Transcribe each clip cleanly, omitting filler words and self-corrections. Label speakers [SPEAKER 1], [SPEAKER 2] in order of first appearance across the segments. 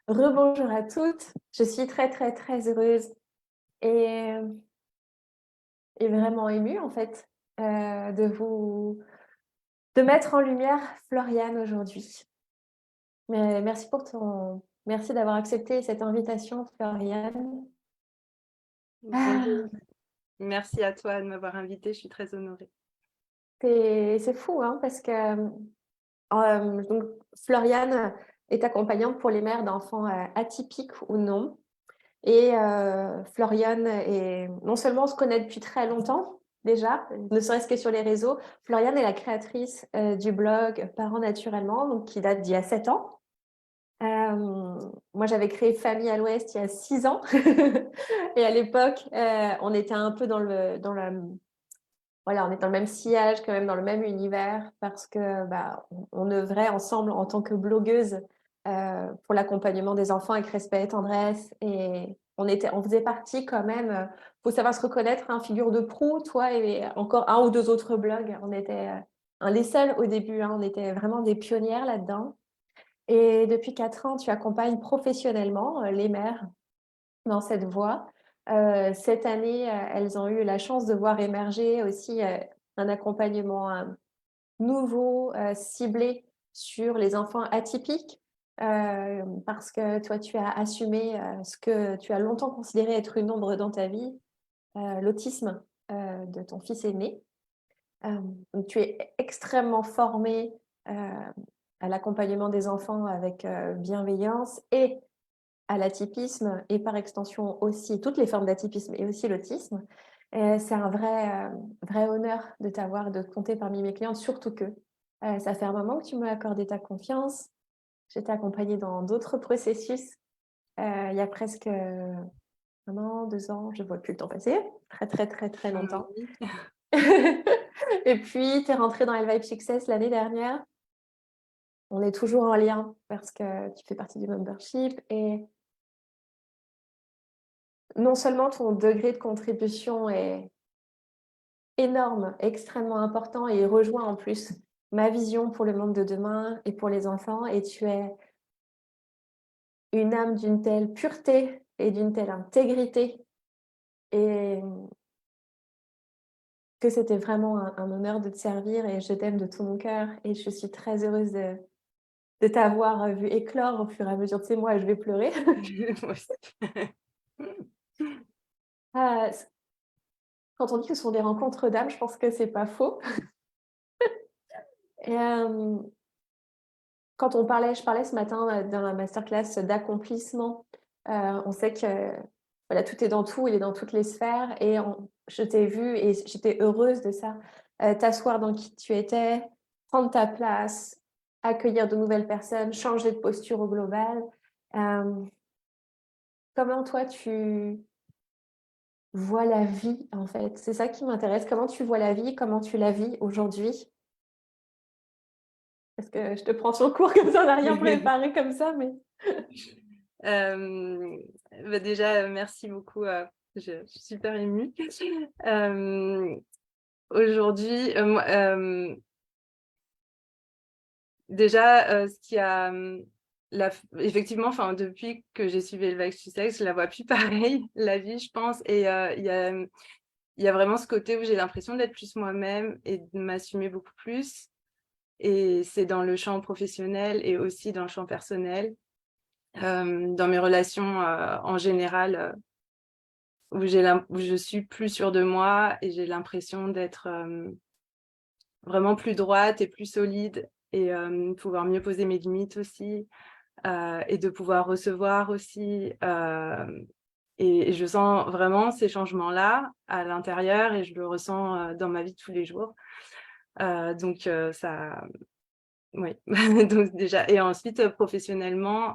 [SPEAKER 1] Rebonjour à toutes. Je suis très, très, très heureuse et et vraiment émue en fait, de mettre en lumière Floriane aujourd'hui. Mais merci d'avoir accepté cette invitation Floriane.
[SPEAKER 2] Bonjour,
[SPEAKER 1] Ah,
[SPEAKER 2] merci à toi de m'avoir invitée, je suis très honorée.
[SPEAKER 1] c'est fou, hein, parce que, donc Floriane est accompagnante pour les mères d'enfants, atypiques ou non. Et Floriane est non seulement on se connaît depuis très longtemps déjà, ne serait-ce que sur les réseaux. Floriane est la créatrice, du blog Parents naturellement, donc qui date d'il y a 7 ans. Moi, j'avais créé Famille à l'Ouest il y a 6 ans et à l'époque, on était un peu voilà, on est dans le même sillage, quand même dans le même univers parce que, bah, on œuvrait ensemble en tant que blogueuse, pour l'accompagnement des enfants avec respect et tendresse et on faisait partie quand même, faut savoir se reconnaître, hein, figure de proue, toi et encore un ou 2 autres blogs. On était, les seuls au début, hein, on était vraiment des pionnières là-dedans et depuis 4 ans, tu accompagnes professionnellement, les mères dans cette voie. Cette année, elles ont eu la chance de voir émerger aussi, un accompagnement, nouveau, ciblé sur les enfants atypiques, parce que toi, tu as assumé, ce que tu as longtemps considéré être une ombre dans ta vie, l'autisme, de ton fils aîné. Donc tu es extrêmement formée, à l'accompagnement des enfants avec, bienveillance et à l'atypisme et par extension aussi toutes les formes d'atypisme et aussi l'autisme. C'est un vrai honneur de t'avoir, de compter parmi mes clientes, surtout que, ça fait un moment que tu m'as accordé ta confiance. Je t'ai accompagnée dans d'autres processus, il y a presque, 1 an, 2 ans, je ne vois plus le temps passer, très, très, très, très
[SPEAKER 2] 1 an
[SPEAKER 1] longtemps.
[SPEAKER 2] et demi.
[SPEAKER 1] Et puis tu es rentrée dans Elvive Success l'année dernière. On est toujours en lien parce que tu fais partie du membership et non seulement ton degré de contribution est énorme, extrêmement important et il rejoint en plus ma vision pour le monde de demain et pour les enfants et tu es une âme d'une telle pureté et d'une telle intégrité et que c'était vraiment un honneur de te servir et je t'aime de tout mon cœur et je suis très heureuse de t'avoir, vu éclore au fur et à mesure de ces mois et je vais pleurer.
[SPEAKER 2] Moi aussi.
[SPEAKER 1] Ah, c Quand on dit que ce sont des rencontres d'âmes, je pense que c'est pas faux et quand je parlais ce matin, dans la masterclass d'accomplissement, on sait que, voilà, tout est dans tout, il est dans toutes les sphères et je t'ai vu et j'étais heureuse de ça, t'asseoir dans qui tu étais, prendre ta place, accueillir de nouvelles personnes, changer de posture au global. Hem, Comment toi tu vois la vie, en fait? C'est ça qui m'intéresse. Comment tu vois la vie? Comment tu la vis aujourd'hui? Parce que je te prends sur le cours comme ça, on n'a rien préparé comme ça, mais
[SPEAKER 2] Hem, déjà, merci beaucoup, je suis super émue. Hem, Aujourd'hui, moi, déjà, ce qui a, la f effectivement, enfin, depuis que j'ai suivi le Vax Success, je la vois plus pareil, la vie, je pense et il y a vraiment ce côté où j'ai l'impression d'être plus moi-même et de m'assumer beaucoup plus. Et c'est dans le champ professionnel et aussi dans le champ personnel, dans mes relations, en général, où je suis plus sûre de moi et j'ai l'impression d'être, vraiment plus droite et plus solide et pouvoir mieux poser mes limites aussi, et de pouvoir recevoir aussi, et je sens vraiment ces changements-là à l'intérieur et je le ressens, dans ma vie de tous les jours. Ça oui, donc déjà et ensuite, professionnellement,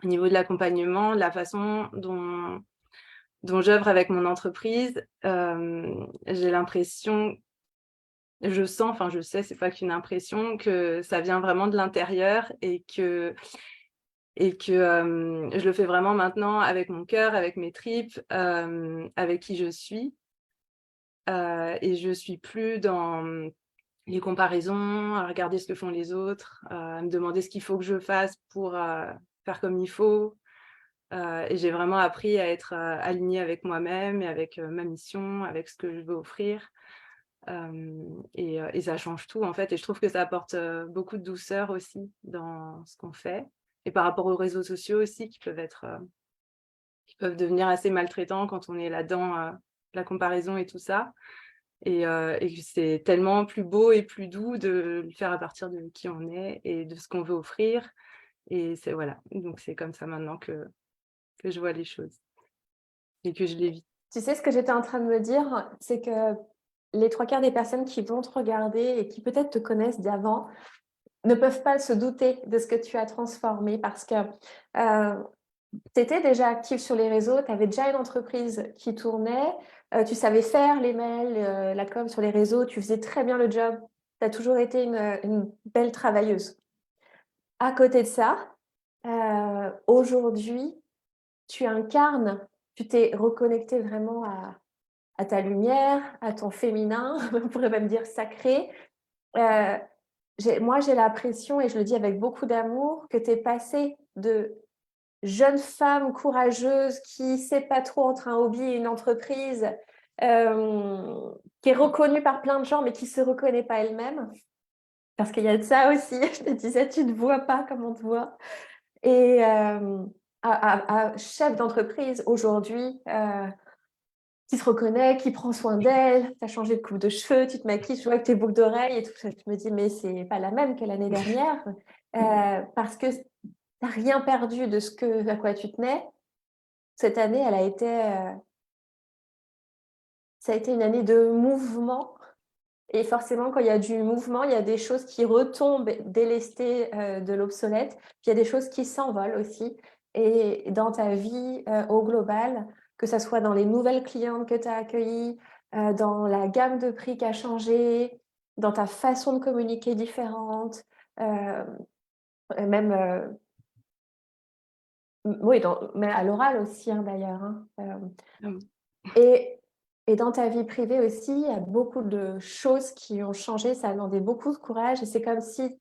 [SPEAKER 2] au niveau de l'accompagnement, la façon dont j'œuvre avec mon entreprise, j'ai l'impression je sens, enfin je sais, c'est pas qu'une impression, que ça vient vraiment de l'intérieur et que, je le fais vraiment maintenant avec mon cœur, avec mes tripes, avec qui je suis, et je suis plus dans les comparaisons, à regarder ce que font les autres, à me demander ce qu'il faut que je fasse faire comme il faut. Et j'ai vraiment appris à être alignée avec moi-même et avec ma mission, avec ce que je veux offrir. Et ça change tout en fait. Et je trouve que ça apporte beaucoup de douceur aussi dans ce qu'on fait. Et par rapport aux réseaux sociaux aussi, qui peuvent devenir assez maltraitants quand on est là-dedans, la comparaison et tout ça. Et que c'est tellement plus beau et plus doux de le faire à partir de qui on est et de ce qu'on veut offrir. Et c'est voilà, donc c'est comme ça maintenant que je vois les choses et que je les vis.
[SPEAKER 1] Tu sais, ce que j'étais en train de me dire, c'est que les 3/4 des personnes qui vont te regarder et qui peut-être te connaissent d'avant ne peuvent pas se douter de ce que tu as transformé parce que tu étais déjà active sur les réseaux, tu avais déjà une entreprise qui tournait, tu savais faire les mails, la com sur les réseaux, tu faisais très bien le job. Tu as toujours été une belle travailleuse. À côté de ça, aujourd'hui, tu t'es reconnectée vraiment à ta lumière, à ton féminin, on pourrait même dire sacré. J'ai l'impression, et je le dis avec beaucoup d'amour, que tu es passée de jeune femme courageuse qui ne sait pas trop entre un hobby et une entreprise, qui est reconnue par plein de gens, mais qui ne se reconnaît pas elle-même. Parce qu'il y a de ça aussi. Je te disais, tu ne te vois pas comme on te voit. Et à chef d'entreprise aujourd'hui, qui se reconnaît, qui prend soin d'elle, tu as changé de coupe de cheveux, tu te maquilles, je vois avec tes boucles d'oreilles et tout ça. Je me dis, mais c'est pas la même que l'année dernière, parce que tu n'as rien perdu de à quoi tu tenais. Cette année, ça a été une année de mouvement. Et forcément, quand il y a du mouvement, il y a des choses qui retombent délestées de l'obsolète, puis il y a des choses qui s'envolent aussi. Et dans ta vie au global, que ça soit dans les nouvelles clientes que tu as accueillies, dans la gamme de prix qui a changé, dans ta façon de communiquer différente, euh, même oui, mais à l'oral aussi, hein, d'ailleurs. Hein.
[SPEAKER 2] Mmh.
[SPEAKER 1] Et, et dans ta vie privée aussi, il y a beaucoup de choses qui ont changé, ça a demandé beaucoup de courage et c'est comme si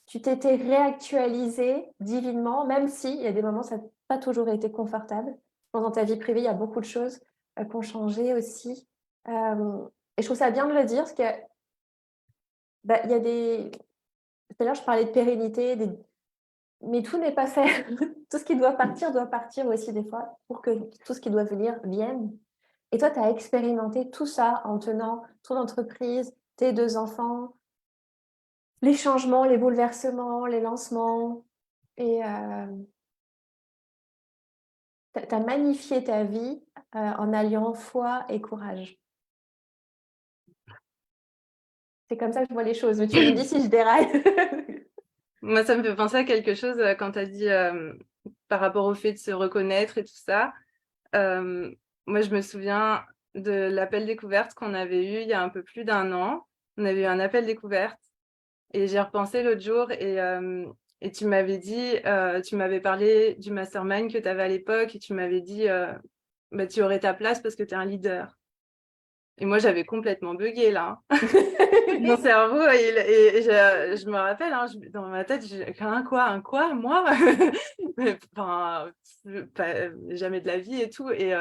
[SPEAKER 1] tu t'étais réactualisée divinement, même si il y a des moments, ça n'a pas toujours été confortable. Dans ta vie privée, il y a beaucoup de choses qui ont changé aussi. Et je trouve ça bien de le dire parce que bah, il y a des... Tout à l'heure, je parlais de pérennité, mais tout n'est pas fait. Tout ce qui doit partir aussi des fois pour que tout ce qui doit venir vienne. Et toi, tu as expérimenté tout ça en tenant ton entreprise, tes 2 enfants, les changements, les bouleversements, les lancements. Et tu as magnifié ta vie en alliant foi et courage. C'est comme ça que je vois les choses. Mais tu me dis si je déraille.
[SPEAKER 2] Moi, ça me fait penser à quelque chose quand tu as dit par rapport au fait de se reconnaître et tout ça. Moi, je me souviens de l'appel découverte qu'on avait eu il y a un peu plus d'1 an. On avait eu un appel découverte et j'y ai repensé l'autre jour et tu m'avais dit, tu m'avais parlé du mastermind que tu avais à l'époque et tu m'avais dit, bah, tu aurais ta place parce que tu es un leader. Et moi, j'avais complètement buggé là. Mon cerveau, et je me rappelle, hein, dans ma tête, un quoi, moi? Mais, enfin, jamais de la vie et tout. Et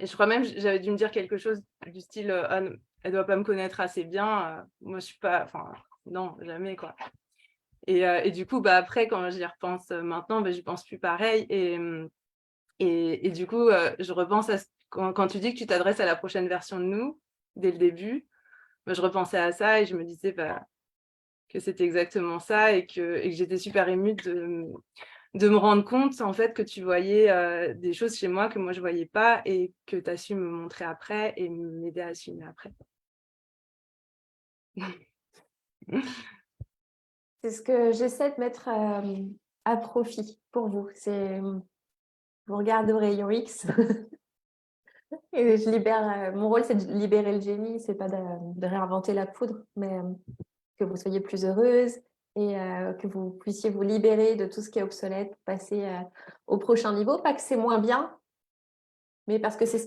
[SPEAKER 2] je crois même j'avais dû me dire quelque chose du style ah, elle doit pas me connaître assez bien. Moi, je suis pas, enfin, non, jamais quoi. Et du coup, bah, après, quand j'y repense maintenant, bah, j'y pense plus pareil. Et du coup, je repense à quand tu dis que tu t'adresses à la prochaine version de nous dès le début. Moi, je repensais à ça et je me disais bah, que c'était exactement ça et que j'étais super émue de me rendre compte en fait que tu voyais des choses chez moi que moi je voyais pas et que tu as su me montrer après et m'aider à assumer après.
[SPEAKER 1] C'est ce que j'essaie de mettre à profit pour vous. C'est vous regardez au rayon X et je libère. Mon rôle, c'est de libérer le génie, c'est pas de réinventer la poudre, mais que vous soyez plus heureuse et que vous puissiez vous libérer de tout ce qui est obsolète pour passer au prochain niveau. Pas que c'est moins bien, mais parce que si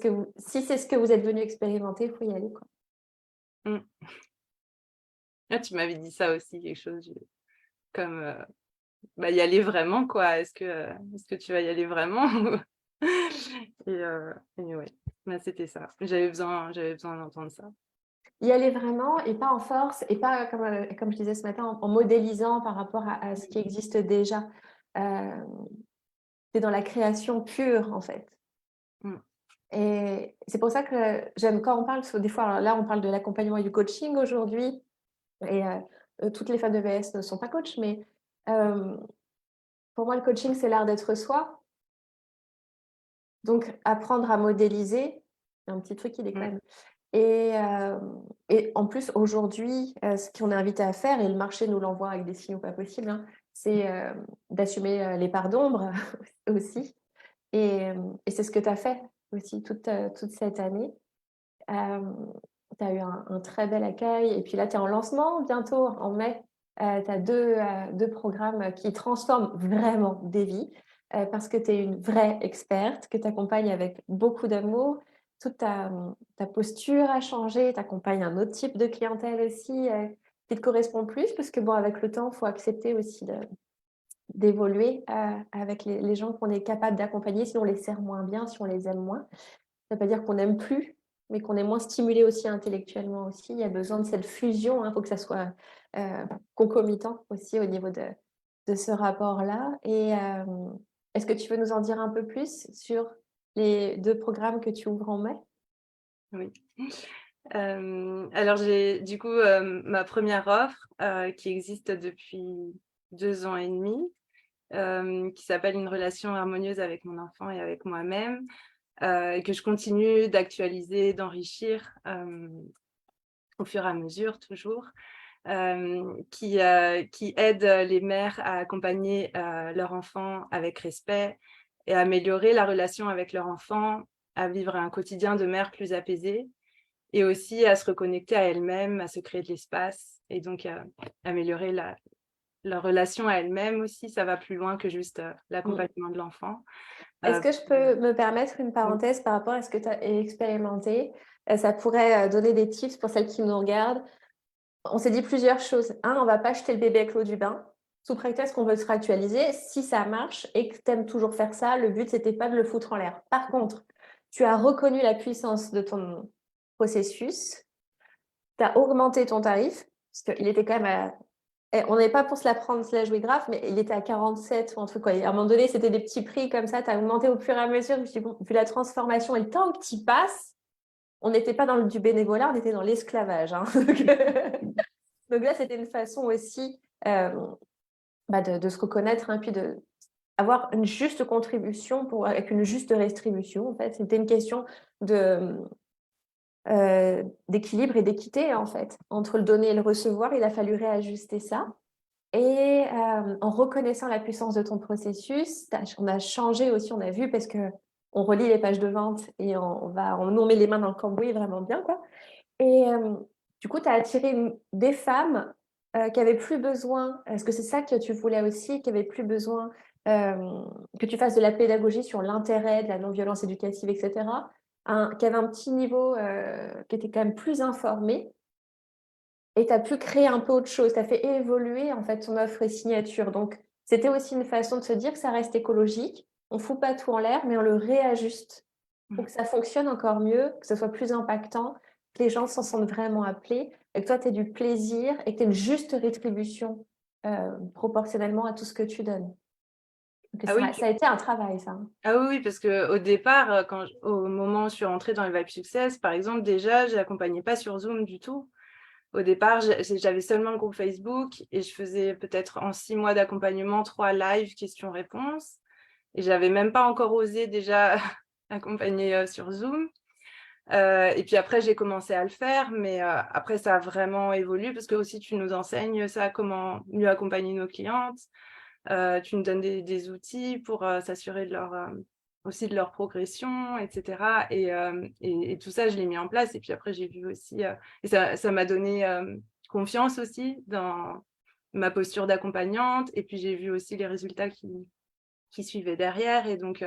[SPEAKER 1] c'est ce que vous êtes venu expérimenter, il faut y aller, quoi.
[SPEAKER 2] Ah, tu m'avais dit ça aussi, quelque chose comme y aller vraiment, quoi. Est-ce que tu vas y aller vraiment? Et ouais, c'était ça. J'avais besoin d'entendre ça.
[SPEAKER 1] Y aller vraiment et pas en force et pas comme je disais ce matin, en modélisant par rapport à ce qui existe déjà. Hem, tu dans la création pure, en fait.
[SPEAKER 2] Mmh.
[SPEAKER 1] Et c'est pour ça que j'aime quand on parle, parce que des fois, alors là, on parle de l'accompagnement et du coaching aujourd'hui et toutes les femmes de VS ne sont pas coachs, mais hem, pour moi, le coaching, c'est l'art d'être soi. Donc apprendre à modéliser, un petit truc, il est quand
[SPEAKER 2] Mmh.
[SPEAKER 1] même et en plus, aujourd'hui, ce qu'on est invité à faire et le marché nous l'envoie avec des signaux pas possibles, hein, c'est, d'assumer, les parts d'ombre aussi et c'est ce que tu as fait aussi toute cette année. Tu as eu un très bel accueil et puis là, tu es en lancement bientôt en mai. Tu as 2 programmes qui transforment vraiment des vies, parce que tu es une vraie experte, que tu accompagnes avec beaucoup d'amour. Toute ta posture a changé, tu accompagnes un autre type de clientèle aussi, qui te correspond plus parce que bon, avec le temps, il faut accepter aussi d'évoluer, avec les gens qu'on est capable d'accompagner, si on les sert moins bien, si on les aime moins. Ça veut pas dire qu'on n'aime plus, mais qu'on est moins stimulé aussi intellectuellement aussi. Il y a besoin de cette fusion, hein, il faut que ça soit, concomitant aussi au niveau de ce rapport-là et est-ce que tu veux nous en dire un peu plus sur les 2 programmes que tu ouvres en mai?
[SPEAKER 2] Oui. Alors j'ai du coup, ma première offre, qui existe depuis 2 ans et demi, qui s'appelle «Une relation harmonieuse avec mon enfant et avec moi-même», et que je continue d'actualiser, d'enrichir, au fur et à mesure toujours, qui aide, les mères à accompagner, leur enfant avec respect et à améliorer la relation avec leur enfant, à vivre un quotidien de mère plus apaisé et aussi à se reconnecter à elles-mêmes, à se créer de l'espace et donc améliorer leur relation à elles-mêmes aussi. Ça va plus loin que juste,
[SPEAKER 1] Mmh.
[SPEAKER 2] l'accompagnement de l'enfant.
[SPEAKER 1] Est-ce que je peux
[SPEAKER 2] Mmh,
[SPEAKER 1] me permettre une
[SPEAKER 2] oui,
[SPEAKER 1] parenthèse par rapport à ce que tu as expérimenté? Ça pourrait, donner des tips pour celles qui nous regardent. On s'est dit plusieurs choses. Un, on va pas jeter le bébé avec l'eau du bain, sous prétexte qu'on veut se réactualiser. Si ça marche et que tu aimes toujours faire ça, le but, c'était pas de le foutre en l'air. Par contre, tu as reconnu la puissance de ton processus, tu as augmenté ton tarif, parce qu'il était quand même à on n'est pas pour se la prendre, se la jouer grave, mais il était à 47 ou un truc, quoi. Et à un moment donné, c'était des petits prix comme ça, tu as augmenté au fur et à mesure. Je me suis dit: «Bon, vu la transformation et le temps que tu y passes», on n'était pas dans du bénévolat, on était dans l'esclavage, hein. Donc là, c'était une façon aussi, de se reconnaître, hein, puis d'avoir une juste contribution pour avec une juste restribution, en fait. C'était une question de, d'équilibre et d'équité, en fait. Entre le donner et le recevoir, il a fallu réajuster ça et en reconnaissant la puissance de ton processus, on a changé aussi, on a vu parce qu'on relit les pages de vente et on nous met les mains dans le cambouis vraiment bien, quoi. Et du coup, tu as attiré des femmes, qui avaient plus besoin est-ce que c'est ça que tu voulais aussi? Qui avaient plus besoin, que tu fasses de la pédagogie sur l'intérêt de la non-violence éducative et cetera, qui avaient un petit niveau, qui était quand même plus informé et tu as pu créer un peu autre chose. Tu as fait évoluer, en fait, ton offre et signature. Donc c'était aussi une façon de se dire que ça reste écologique. On fout pas tout en l'air, mais on le réajuste pour
[SPEAKER 2] mmh.
[SPEAKER 1] que ça fonctionne encore mieux, que ce soit plus impactant, que les gens s'en sentent vraiment appelés et que toi, tu aies du plaisir et que tu aies une juste rétribution, proportionnellement à tout ce que tu donnes. Donc
[SPEAKER 2] Ah oui,
[SPEAKER 1] ça a été un travail ça, hein.
[SPEAKER 2] ah oui, oui, parce qu'au départ, au moment où je suis rentrée dans le Vibe Success, par exemple, déjà, je l'accompagnais pas sur Zoom du tout. Au départ, j'avais seulement le groupe Facebook et je faisais peut-être en 6 mois d'accompagnement 3 lives questions-réponses et j'avais même pas encore osé déjà accompagner, sur Zoom. Et puis après, j'ai commencé à le faire, mais après ça a vraiment évolué parce que aussi tu nous enseignes ça, comment mieux accompagner nos clientes. Tu nous donnes des outils pour, s'assurer de leur, aussi de leur progression et cetera et tout ça, je l'ai mis en place et puis après j'ai vu aussi, et ça m'a donné, confiance aussi dans ma posture d'accompagnante et puis j'ai vu aussi les résultats qui suivaient derrière et donc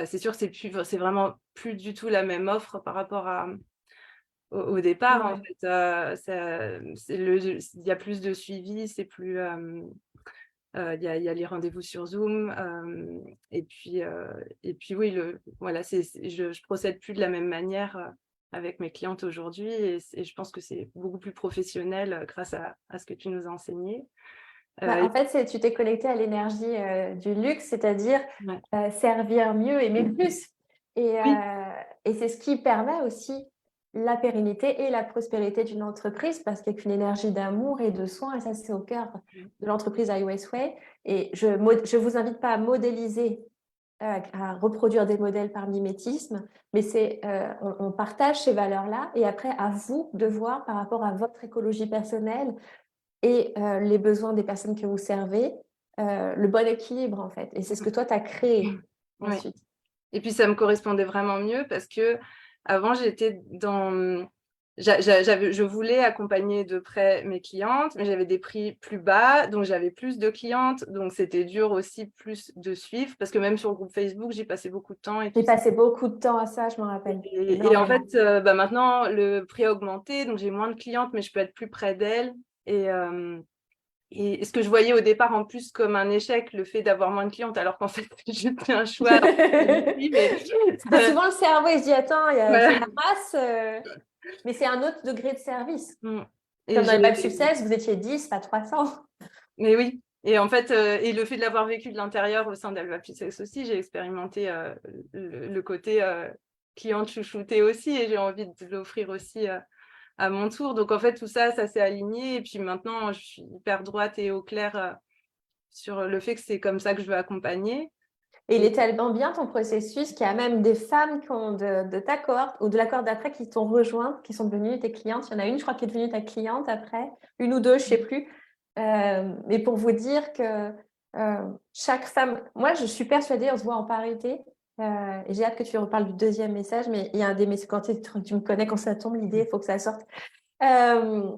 [SPEAKER 2] c'est sûr que c'est vraiment plus du tout la même offre par rapport au départ en
[SPEAKER 1] Ouais.
[SPEAKER 2] fait, il y a plus de suivi, c'est plus, Il y a les rendez-vous sur Zoom. Et puis oui, voilà, je procède plus de la même manière avec mes clientes aujourd'hui. Et je pense que c'est beaucoup plus professionnel grâce à ce que tu nous as enseigné.
[SPEAKER 1] Bah, en
[SPEAKER 2] Et-
[SPEAKER 1] fait, tu t'es connecté à l'énergie du luxe, c'est-à-dire
[SPEAKER 2] ouais.
[SPEAKER 1] servir mieux, aimer plus. Et,
[SPEAKER 2] Oui,
[SPEAKER 1] euh, et c'est ce qui permet aussi la pérennité et la prospérité d'une entreprise, parce qu'il n'y a qu'une énergie d'amour et de soin, et ça, c'est au cœur de l'entreprise iOS Way. Et je vous invite pas à modéliser, à reproduire des modèles par mimétisme, mais on partage ces valeurs-là, et après, à vous de voir par rapport à votre écologie personnelle et les besoins des personnes que vous servez, le bon équilibre, en fait. Et c'est ce que toi, tu as créé
[SPEAKER 2] ouais.
[SPEAKER 1] ensuite.
[SPEAKER 2] Et puis ça me correspondait vraiment mieux parce que avant j'étais dans je voulais accompagner de près mes clientes, mais j'avais des prix plus bas, donc j'avais plus de clientes, donc c'était dur aussi plus de suivre parce que même sur le groupe Facebook, j'y passais beaucoup de temps et tout
[SPEAKER 1] J'ai
[SPEAKER 2] ça.
[SPEAKER 1] passé beaucoup de temps à ça, je m'en rappelle,
[SPEAKER 2] Et en
[SPEAKER 1] énormément.
[SPEAKER 2] fait, maintenant le prix a augmenté, donc j'ai moins de clientes, mais je peux être plus près d'elles. Et ce que je voyais au départ en plus comme un échec, le fait d'avoir moins de clientes, alors qu'en fait, c'est juste un choix. Alors, mais
[SPEAKER 1] C'est souvent le cerveau, il se dit, attends, c'est
[SPEAKER 2] voilà.
[SPEAKER 1] la masse, mais c'est un autre degré de service.
[SPEAKER 2] Mm. Et
[SPEAKER 1] Comme dans les Vibe Success, vous étiez 10, pas 300.
[SPEAKER 2] mais oui. Et en fait, et le fait de l'avoir vécu de l'intérieur au sein d'Elva Success aussi, j'ai expérimenté le côté cliente chouchoutée aussi, et j'ai envie de l'offrir aussi à mon tour. Donc en fait, tout ça, ça s'est aligné. Et puis maintenant, je suis hyper droite et au clair sur le fait que c'est comme ça que je veux accompagner.
[SPEAKER 1] Et il
[SPEAKER 2] Et
[SPEAKER 1] est tellement bien ton processus qu'il y a même des femmes qui ont de ta cohorte ou de la cohorte d'après qui t'ont rejoint, qui sont devenues tes clientes. Il y en a une, je crois, qui est devenue ta cliente après, une ou deux, je ne sais plus. Mais pour vous dire que chaque femme, moi je suis persuadée, on se voit en parité. Et j'ai hâte que tu reparles du deuxième message, mais il y a un des messages, quand tu me connais, quand ça tombe l'idée, il faut que ça sorte. Euh,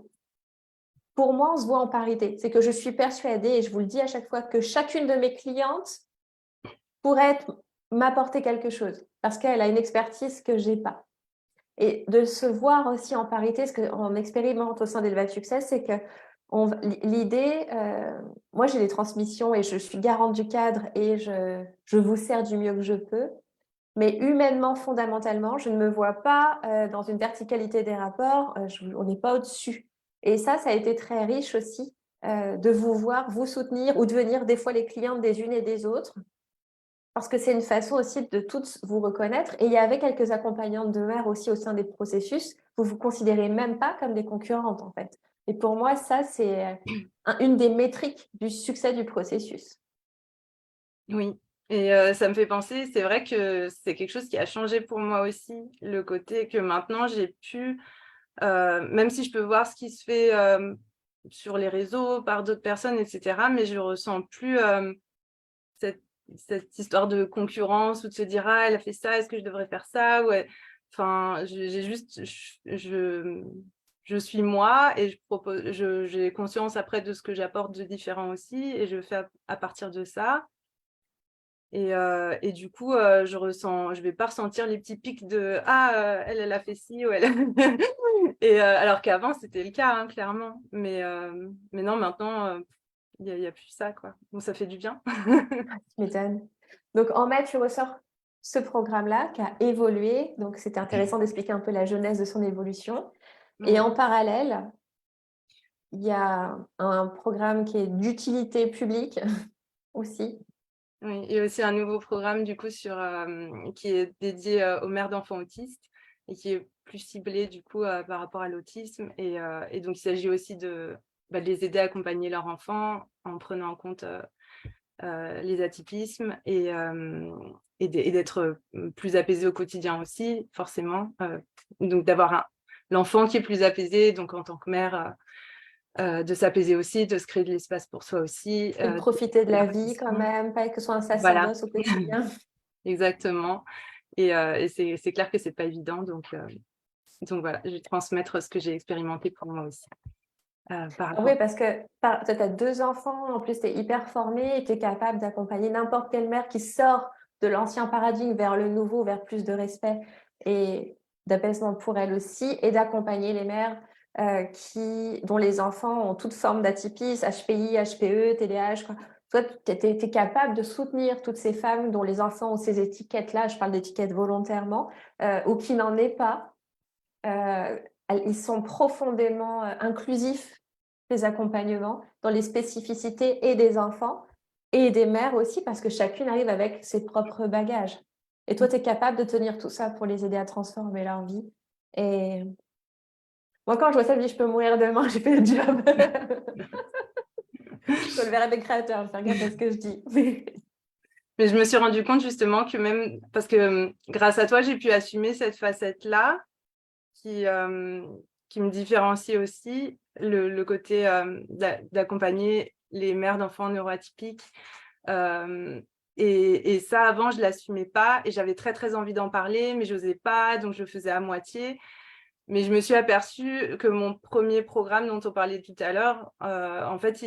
[SPEAKER 1] pour moi, on se voit en parité. C'est que je suis persuadée, et je vous le dis à chaque fois, que chacune de mes clientes pourrait m'apporter quelque chose parce qu'elle a une expertise que j'ai pas. Et de se voir aussi en parité, ce qu'on expérimente au sein d'Elevate Success, c'est que l'idée, moi j'ai des transmissions et je suis garante du cadre et je vous sers du mieux que je peux, mais humainement, fondamentalement, je ne me vois pas dans une verticalité des rapports, on n'est pas au-dessus. Et ça a été très riche aussi de vous voir, vous soutenir ou devenir des fois les clientes des unes et des autres. Parce que c'est une façon aussi de toutes vous reconnaître. Et il y avait quelques accompagnantes de mère aussi au sein des processus. Vous vous considérez même pas comme des concurrentes, en fait. Et pour moi, ça, c'est une des métriques du succès du processus.
[SPEAKER 2] oui, et ça me fait penser, c'est vrai que c'est quelque chose qui a changé pour moi aussi, le côté que maintenant j'ai pu, même si je peux voir ce qui se fait sur les réseaux par d'autres personnes, etc., mais je ressens plus cette, cette histoire de concurrence ou de se dire, ah, elle a fait ça, est-ce que je devrais faire ça? Ouais. Enfin, j'ai juste, je suis moi et j'ai conscience après de ce que j'apporte de différent aussi et je fais à partir de ça. Et du coup, je vais pas ressentir les petits pics de ah, elle a fait ci ou elle. Et alors qu'avant, c'était le cas, hein, clairement. Mais non, maintenant, il y a plus ça, quoi. Bon, ça fait du bien.
[SPEAKER 1] Tu m'étonnes. Donc, en mai, tu ressors ce programme-là qui a évolué. Donc, c'était intéressant d'expliquer un peu la jeunesse de son évolution. Et
[SPEAKER 2] Ouais.
[SPEAKER 1] en parallèle, il y a un programme qui est d'utilité publique aussi.
[SPEAKER 2] Oui, et aussi un nouveau programme du coup qui est dédié aux mères d'enfants autistes et qui est plus ciblé du coup par rapport à l'autisme. Et donc il s'agit aussi de les aider à accompagner leurs enfants en prenant en compte les atypismes et d'être plus apaisé au quotidien aussi, forcément. Donc d'avoir l'enfant qui est plus apaisé, donc en tant que mère, de s'apaiser aussi, de se créer de l'espace pour soi aussi.
[SPEAKER 1] Et de profiter de
[SPEAKER 2] La
[SPEAKER 1] la vie quand
[SPEAKER 2] relation.
[SPEAKER 1] même, pas que ce soit un
[SPEAKER 2] Voilà,
[SPEAKER 1] sacerdoce au quotidien.
[SPEAKER 2] exactement. Et c'est clair que c'est pas évident. Donc voilà, je vais transmettre ce que j'ai expérimenté pour moi aussi. Par
[SPEAKER 1] Ah oui,
[SPEAKER 2] rapport.
[SPEAKER 1] parce que tu as deux enfants, en plus tu es hyper formée et tu es capable d'accompagner n'importe quelle mère qui sort de l'ancien paradigme vers le nouveau, vers plus de respect et d'apaisement pour elle aussi, et d'accompagner les mères dont les enfants ont toute forme d'atypisme, HPI, HPE, TDAH, quoi. toi, tu es capable de soutenir toutes ces femmes dont les enfants ont ces étiquettes-là, je parle d'étiquettes volontairement, ou qui n'en est pas. Ils sont profondément inclusifs, les accompagnements, dans les spécificités et des enfants et des mères aussi, parce que chacune arrive avec ses propres bagages. Et toi, tu es capable de tenir tout ça pour les aider à transformer leur vie. Et moi, quand je vois ça, je me dis, je peux mourir demain, j'ai fait le job. Je le verrai avec créateurs, je vais faire gaffe à ce que je dis.
[SPEAKER 2] Mais je me suis rendu compte justement que même, parce que grâce à toi, j'ai pu assumer cette facette-là qui me différencie aussi, le côté d'accompagner les mères d'enfants neuroatypiques. Et ça, avant, je ne l'assumais pas et j'avais très, très envie d'en parler, mais je n'osais pas, donc je le faisais à moitié. Mais je me suis aperçue que mon premier programme dont on parlait tout à l'heure, en fait,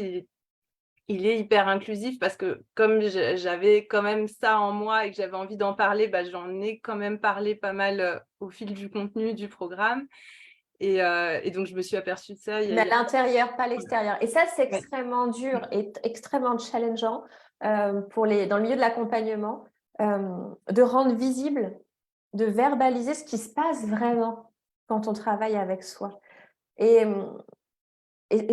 [SPEAKER 2] il est hyper inclusif parce que comme j'avais quand même ça en moi et que j'avais envie d'en parler, bah, j'en ai quand même parlé pas mal au fil du contenu du programme. Et donc, je me suis aperçue de ça.
[SPEAKER 1] Mais à l'intérieur, pas à l'extérieur. Et ça, c'est extrêmement dur
[SPEAKER 2] Ouais.
[SPEAKER 1] et extrêmement challengeant dans le milieu de l'accompagnement, de rendre visible, de verbaliser ce qui se passe vraiment quand on travaille avec soi. Et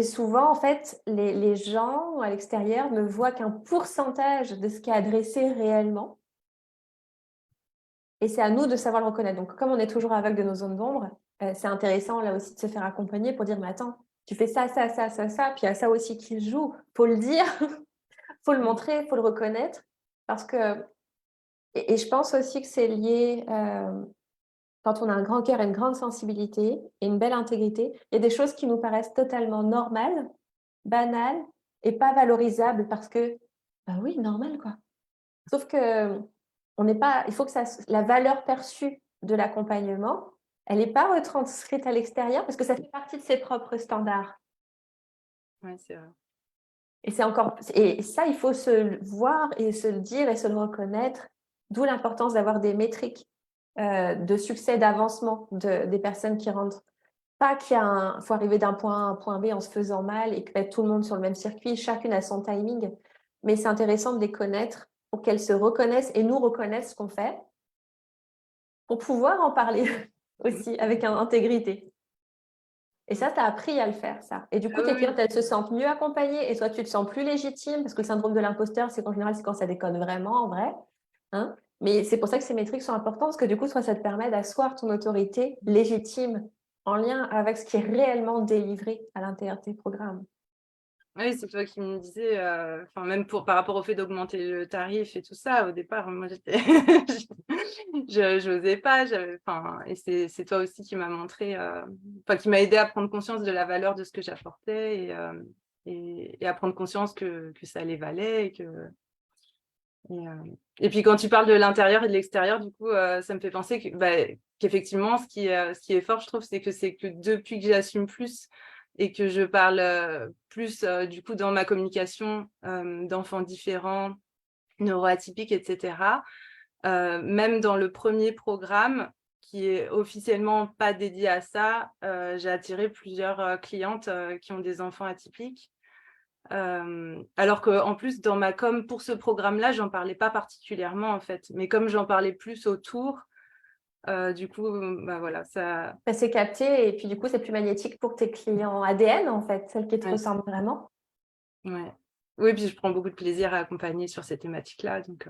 [SPEAKER 1] souvent, en fait, les gens à l'extérieur ne voient qu'un pourcentage de ce qui est adressé réellement. Et c'est à nous de savoir le reconnaître. Donc, comme on est toujours aveugle de nos zones d'ombre, c'est intéressant là aussi de se faire accompagner pour dire, mais attends, tu fais ça, ça, ça, ça, ça, puis il y a ça aussi qui se joue. Faut le dire, faut le montrer, faut le reconnaître. Parce que, et je pense aussi que c'est lié, quand on a un grand cœur et une grande sensibilité et une belle intégrité, il y a des choses qui nous paraissent totalement normales, banales et pas valorisables parce que, bah oui, normal quoi. Sauf que on n'est pas, il faut que la valeur perçue de l'accompagnement, elle n'est pas retranscrite à l'extérieur parce que ça fait partie de ses propres standards.
[SPEAKER 2] Ouais, c'est vrai.
[SPEAKER 1] Et ça, il faut se le voir et se le dire et se le reconnaître, d'où l'importance d'avoir des métriques de succès, d'avancement des personnes qui rentrent. Pas faut arriver d'un point A à un point B en se faisant mal et que mettre tout le monde sur le même circuit, chacune a son timing, mais c'est intéressant de les connaître pour qu'elles se reconnaissent et nous reconnaissent ce qu'on fait, pour pouvoir en parler aussi avec intégrité. Et ça, tu as appris à le faire, ça. Et du coup, tes clientes, elles se sentent mieux accompagnées et toi, tu te sens plus légitime parce que le syndrome de l'imposteur, c'est qu'en général, c'est quand ça déconne vraiment, en vrai. Hein, mais c'est pour ça que ces métriques sont importantes parce que du coup, ça te permet d'asseoir ton autorité légitime en lien avec ce qui est réellement délivré à l'intérieur de tes programmes.
[SPEAKER 2] Oui, c'est toi qui me disais, même par rapport au fait d'augmenter le tarif et tout ça, au départ, moi, je n'osais pas. Et c'est toi aussi qui m'a montré, qui m'a aidé à prendre conscience de la valeur de ce que j'apportais et à prendre conscience que ça les valait. Et puis, quand tu parles de l'intérieur et de l'extérieur, du coup, ça me fait penser qu'effectivement, ce qui est fort, je trouve, c'est que depuis que j'assume plus et que je parle plus, du coup, dans ma communication d'enfants différents, neuroatypiques, etc., même dans le premier programme, qui est officiellement pas dédié à ça, j'ai attiré plusieurs clientes qui ont des enfants atypiques. Alors qu'en plus, dans ma com pour ce programme-là, j'en parlais pas particulièrement, en fait. Mais comme j'en parlais plus autour, du coup, voilà, ça...
[SPEAKER 1] Ça s'est capté et puis du coup, c'est plus magnétique pour tes clients ADN, en fait, celles qui te ressemblent vraiment.
[SPEAKER 2] Ouais. Oui, puis je prends beaucoup de plaisir à accompagner sur ces thématiques-là. Donc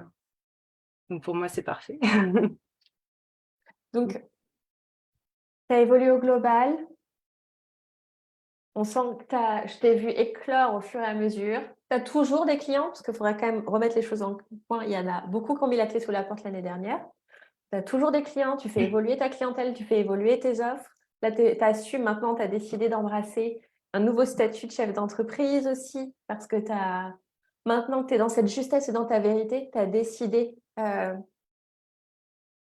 [SPEAKER 2] pour moi, c'est parfait.
[SPEAKER 1] Donc, tu as évolué au global. On sent que je t'ai vu éclore au fur et à mesure. Tu as toujours des clients, parce qu'il faudrait quand même remettre les choses en point. Il y en a beaucoup qui ont mis la clé sous la porte l'année dernière. Tu as toujours des clients, tu fais évoluer ta clientèle, tu fais évoluer tes offres. Là, tu assumes maintenant, tu as décidé d'embrasser un nouveau statut de chef d'entreprise aussi, parce que maintenant que tu es dans cette justesse et dans ta vérité, tu as décidé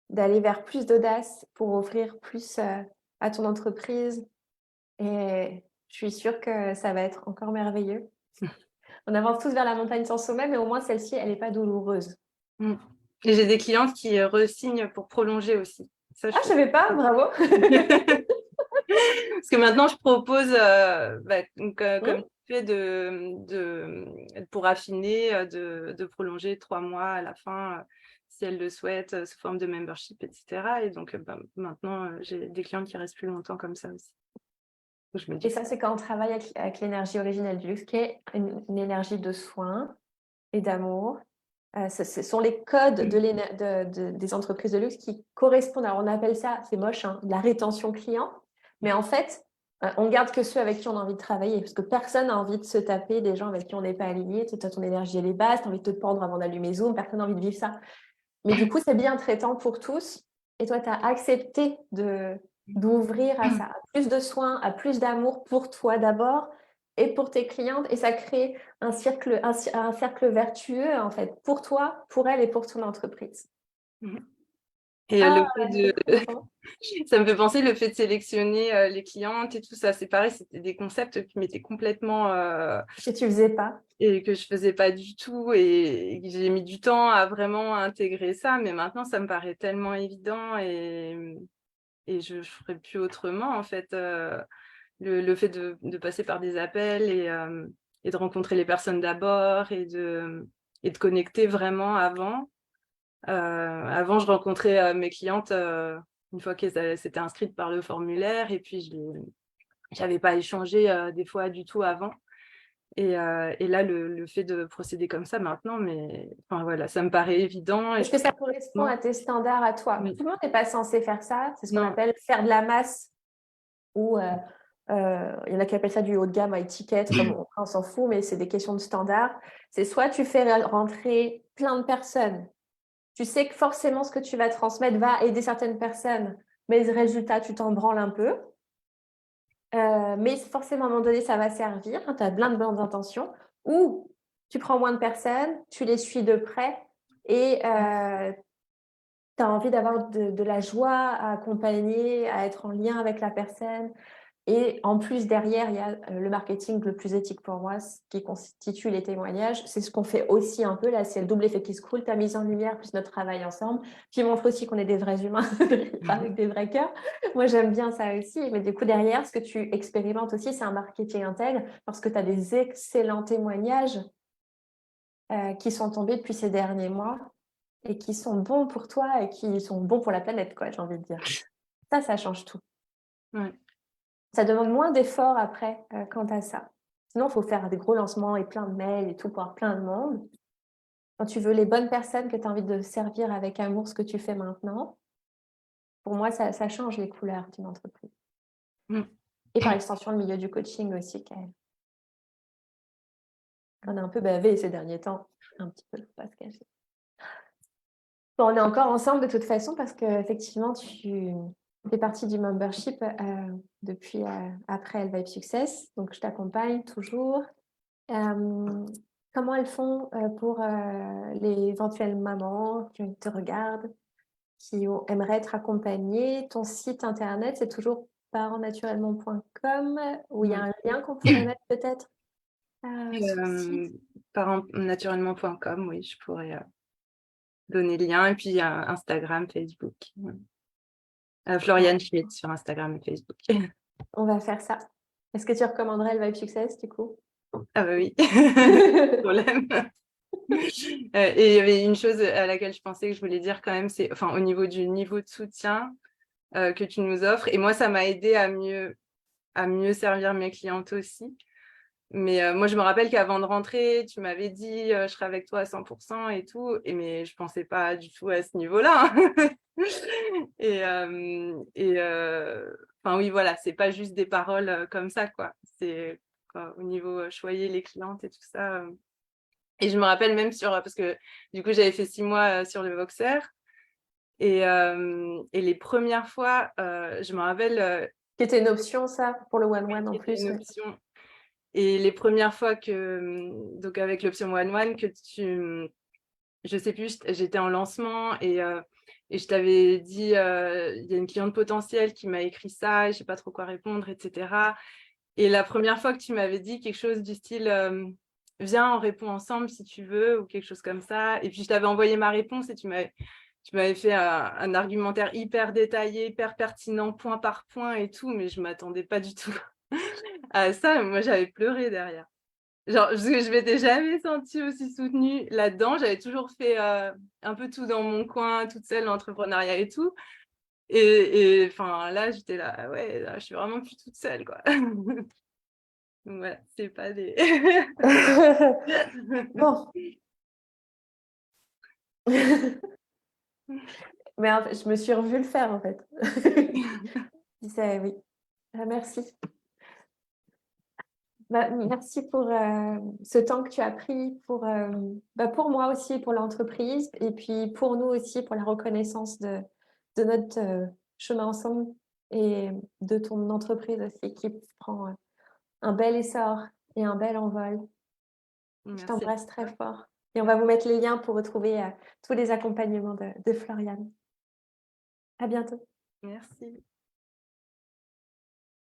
[SPEAKER 1] d'aller vers plus d'audace pour offrir plus à ton entreprise. Et je suis sûre que ça va être encore merveilleux. On avance tous vers la montagne sans sommet, mais au moins celle-ci, elle n'est pas douloureuse.
[SPEAKER 2] Et j'ai des clientes qui re-signent pour prolonger aussi. Ça,
[SPEAKER 1] je ne savais pas, bravo.
[SPEAKER 2] Parce que maintenant, je propose, comme fait pour affiner, de prolonger 3 mois à la fin, si elles le souhaitent, sous forme de membership, etc. Et donc, maintenant, j'ai des clientes qui restent plus longtemps comme ça aussi. Donc, je me
[SPEAKER 1] Et
[SPEAKER 2] dis,
[SPEAKER 1] ça, c'est quand on travaille avec l'énergie originelle du luxe, qui est une énergie de soin et d'amour. Ce sont les codes des entreprises de luxe qui correspondent. Alors, on appelle ça, c'est moche, hein, de la rétention client. Mais en fait, on garde que ceux avec qui on a envie de travailler. Parce que personne n'a envie de se taper des gens avec qui on n'est pas aligné. Tu as ton énergie, elle est basse, tu as envie de te pendre avant d'allumer Zoom. Personne n'a envie de vivre ça. Mais du coup, c'est bien traitant pour tous. Et toi, tu as accepté d'ouvrir à ça, à plus de soins, à plus d'amour pour toi d'abord et pour tes clientes. Et ça crée un cercle vertueux, en fait, pour toi, pour elle et pour ton entreprise.
[SPEAKER 2] et
[SPEAKER 1] Ah,
[SPEAKER 2] le fait
[SPEAKER 1] je suis trop contente.
[SPEAKER 2] ça me fait penser le fait de sélectionner les clientes et tout ça. C'est pareil, c'était des concepts qui m'étaient complètement
[SPEAKER 1] Que tu faisais pas.
[SPEAKER 2] et que je faisais pas du tout et que j'ai mis du temps à vraiment intégrer ça. Mais maintenant, ça me paraît tellement évident et je ferais plus autrement en fait. Le fait de passer par des appels et de rencontrer les personnes d'abord et de connecter vraiment avant. Avant, je rencontrais mes clientes une fois qu'elles s'étaient inscrites par le formulaire et puis je n'avais pas échangé des fois du tout avant. Et là, le fait de procéder comme ça maintenant, mais enfin, voilà, ça me paraît évident.
[SPEAKER 1] Est-ce que ça correspond à tes standards à toi?
[SPEAKER 2] Oui.
[SPEAKER 1] Tout le monde n'est pas censé faire ça. C'est ce qu'on
[SPEAKER 2] Non.
[SPEAKER 1] appelle faire de la masse ou il y en a qui appellent ça du haut de gamme à étiquette, comme on s'en fout, mais c'est des questions de standard. C'est soit tu fais rentrer plein de personnes, tu sais que forcément ce que tu vas transmettre va aider certaines personnes, mais le résultat, tu t'en branles un peu. Mais forcément, à un moment donné, ça va servir, hein, tu as plein de bonnes intentions. Ou tu prends moins de personnes, tu les suis de près et tu as envie d'avoir de la joie à accompagner, à être en lien avec la personne. Et en plus, derrière, il y a le marketing le plus éthique pour moi, ce qui constitue les témoignages. C'est ce qu'on fait aussi un peu, là, c'est le double effet qui se coule, ta mise en lumière, plus notre travail ensemble, qui montre aussi qu'on est des vrais humains avec des vrais cœurs. Moi, j'aime bien ça aussi. Mais du coup, derrière, ce que tu expérimentes aussi, c'est un marketing intègre, parce que tu as des excellents témoignages qui sont tombés depuis ces derniers mois et qui sont bons pour toi et qui sont bons pour la planète, quoi, j'ai envie de dire. Ça change tout.
[SPEAKER 2] Ouais.
[SPEAKER 1] Ça demande moins d'efforts après quant à ça. Sinon, il faut faire des gros lancements et plein de mails et tout pour avoir plein de monde. Quand tu veux les bonnes personnes que tu as envie de servir avec amour, ce que tu fais maintenant, pour moi, ça change les couleurs d'une entreprise. Et par extension, le milieu du coaching aussi, on a un peu bavé ces derniers temps. Un petit peu, faut pas se cacher. Bon, on est encore ensemble de toute façon parce qu'effectivement, tu fais partie du membership depuis après Elvive Success. Donc, je t'accompagne toujours. Comment elles font pour les éventuelles mamans qui te regardent, qui aimeraient être accompagnées? Ton site internet, c'est toujours parentnaturellement.com où il y a un lien qu'on pourrait mettre peut-être sur le site.
[SPEAKER 2] Parentnaturellement.com, oui, je pourrais donner le lien. Et puis Instagram, Facebook. Floriane Schmidt sur Instagram et Facebook.
[SPEAKER 1] On va faire ça. Est-ce que tu recommanderais le Vibe Success du coup?
[SPEAKER 2] Ah bah oui, pas de problème. Et il y avait une chose à laquelle je pensais que je voulais dire quand même, c'est enfin au niveau du niveau de soutien que tu nous offres. Et moi, ça m'a aidé à mieux servir mes clientes aussi. Mais moi, je me rappelle qu'avant de rentrer, tu m'avais dit je serai avec toi à 100% et tout. Mais je pensais pas du tout à ce niveau-là. Enfin oui, voilà, c'est pas juste des paroles comme ça, quoi. C'est quoi, au niveau choyer les clientes et tout ça. Et je me rappelle même parce que du coup, j'avais fait 6 mois sur le Voxer. Et les premières fois, je me rappelle.
[SPEAKER 1] Qui était une option, ça, pour le one-one en plus.
[SPEAKER 2] Une option. Et les premières fois donc avec l'option one-one, je sais plus, j'étais en lancement et je t'avais dit, il y a une cliente potentielle qui m'a écrit ça, je sais pas trop quoi répondre, etc. Et la première fois que tu m'avais dit quelque chose du style, viens, on répond ensemble si tu veux, ou quelque chose comme ça. Et puis je t'avais envoyé ma réponse et tu m'avais fait un argumentaire hyper détaillé, hyper pertinent, point par point et tout, mais je m'attendais pas du tout à ça. Moi, j'avais pleuré derrière. Genre, parce que je m'étais jamais sentie aussi soutenue là-dedans. J'avais toujours fait un peu tout dans mon coin, toute seule, l'entrepreneuriat et tout. Et enfin, là, j'étais là, ah ouais, là, je suis vraiment plus toute seule, quoi. Donc voilà, c'est pas des...
[SPEAKER 1] Bon. Mais en fait, je me suis revue le faire, en fait. Je disais oui. Merci. Bah, merci pour ce temps que tu as pris pour moi aussi, pour l'entreprise, et puis pour nous aussi, pour la reconnaissance de notre chemin ensemble et de ton entreprise aussi qui prend un bel essor et un bel envol. Je
[SPEAKER 2] Merci à
[SPEAKER 1] t'embrasse très
[SPEAKER 2] toi.
[SPEAKER 1] fort. Et on va vous mettre les liens pour retrouver tous les accompagnements de Floriane. À bientôt.
[SPEAKER 2] Merci.